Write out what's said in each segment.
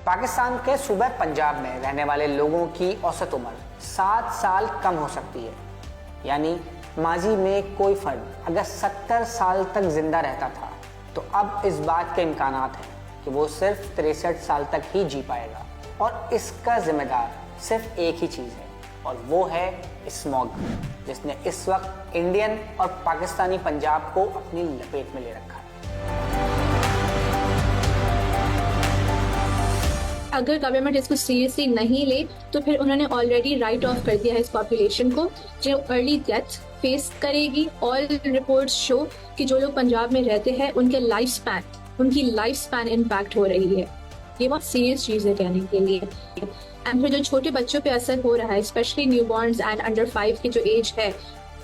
पाकिस्तान के सूबे पंजाब में रहने वाले लोगों की औसत उम्र 7 साल कम हो सकती है। यानी माजी में कोई फर्द अगर 70 साल तक जिंदा रहता था तो अब इस बात के इम्कानात हैं कि वो सिर्फ 63 साल तक ही जी पाएगा। और इसका जिम्मेदार सिर्फ एक ही चीज़ है और वो है स्मॉग, जिसने इस वक्त इंडियन और पाकिस्तानी पंजाब को अपनी लपेट में ले रखा है। अगर गवर्नमेंट इसको सीरियसली नहीं ले तो फिर उन्होंने ऑलरेडी राइट ऑफ कर दिया है इस पॉपुलेशन को, जो अर्ली डेथ फेस करेगी। ऑल रिपोर्ट्स शो कि जो लोग पंजाब में रहते हैं उनकी लाइफ स्पैन इम्पैक्ट हो रही है। ये बहुत सीरियस चीज़ है कहने के लिए। एंड फिर जो छोटे बच्चों पे असर हो रहा है, स्पेशली न्यूबॉर्न्स एंड अंडर 5 की जो एज है,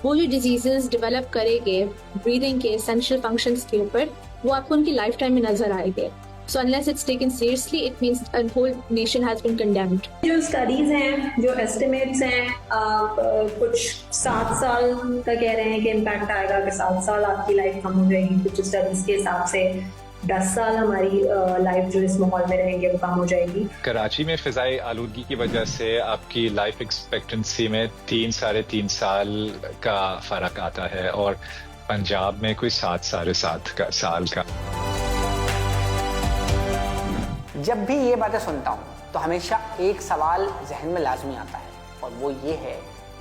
वो जो डिजीजेस डेवलप करेंगे ब्रीदिंग के एसेंशियल फंक्शंस के ऊपर, वो आपको उनकी लाइफ टाइम में नजर आएंगे। So unless it's taken seriously, it means a whole nation has been condemned. जो स्टडीज हैं, जो एस्टिमेट्स हैं, कुछ 7 साल का कह रहे हैं कि इम्पैक्ट आएगा, कि 7 साल आपकी लाइफ कम हो जाएगी। कुछ स्टडीज के हिसाब से 10 साल हमारी लाइफ जो इस माहौल में रहेंगे वो कम हो जाएगी। कराची में फिजाई आलूदगी की वजह से आपकी लाइफ एक्सपेक्टेंसी में 3-3.5 साल का फर्क आता है और पंजाब में कोई 7-7.5 साल का। जब भी ये बातें सुनता हूँ तो हमेशा एक सवाल जहन में लाजमी आता है और वो ये है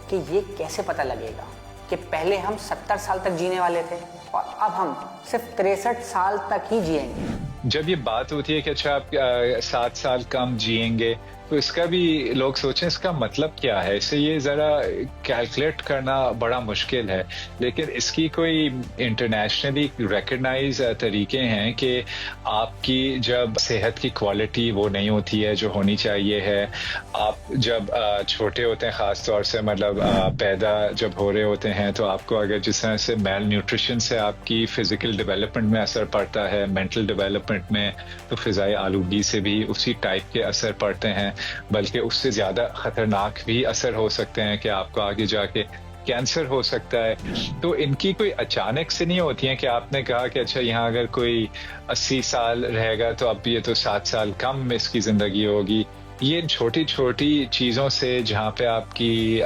कि ये कैसे पता लगेगा कि पहले हम 70 साल तक जीने वाले थे और अब हम सिर्फ 63 साल तक ही जिएंगे। जब ये बात होती है कि अच्छा आप 7 साल कम जिएंगे, तो इसका भी लोग सोचें इसका मतलब क्या है। इससे ये ज़रा कैलकुलेट करना बड़ा मुश्किल है, लेकिन इसकी कोई इंटरनेशनली रिकग्नाइज तरीके हैं कि आपकी जब सेहत की क्वालिटी वो नहीं होती है जो होनी चाहिए है। आप जब छोटे होते हैं, ख़ास तौर से मतलब पैदा जब हो रहे होते हैं, तो आपको अगर जिस तरह से मेल न्यूट्रिशन से आपकी फ़िज़िकल डेवलपमेंट में असर पड़ता है, मेंटल डेवलपमेंट में, तो फ़िज़ाई आलूदगी से भी उसी टाइप के असर पड़ते हैं, बल्कि उससे ज़्यादा ख़तरनाक भी असर हो सकते हैं कि आपको आगे जाके कैंसर हो सकता है। तो इनकी कोई अचानक से नहीं होती हैं कि आपने कहा कि अच्छा यहाँ अगर कोई 80 साल रहेगा तो अब ये तो 7 साल कम इसकी ज़िंदगी होगी। ये छोटी छोटी चीज़ों से, जहाँ पे आपकी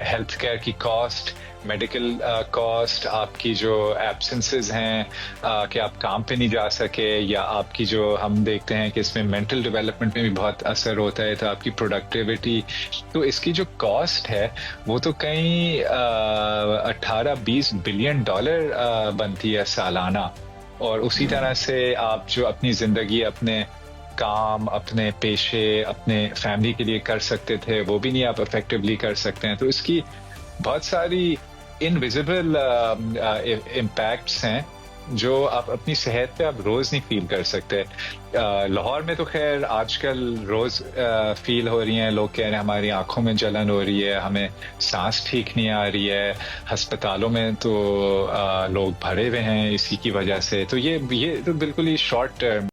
हेल्थ केयर की कॉस्ट, मेडिकल कॉस्ट, आपकी जो एब्सेंसेस हैं कि आप काम पे नहीं जा सके, या आपकी जो हम देखते हैं कि इसमें मेंटल डेवलपमेंट में भी बहुत असर होता है, तो आपकी प्रोडक्टिविटी, तो इसकी जो कॉस्ट है वो तो कहीं 18-20 बिलियन डॉलर बनती है सालाना। और उसी तरह से आप जो अपनी ज़िंदगी अपने काम, अपने पेशे, अपने फैमिली के लिए कर सकते थे, वो भी नहीं आप इफेक्टिवली कर सकते हैं। तो इसकी बहुत सारी इनविजिबल इम्पैक्ट्स हैं जो आप अपनी सेहत पे आप रोज़ नहीं फील कर सकते। लाहौर में तो खैर आजकल रोज़ फील हो रही हैं, लोग कह रहे हैं हमारी आंखों में जलन हो रही है, हमें सांस ठीक नहीं आ रही है, अस्पतालों में तो लोग भरे हुए हैं इसी की वजह से। तो ये तो बिल्कुल ही शॉर्ट टर्म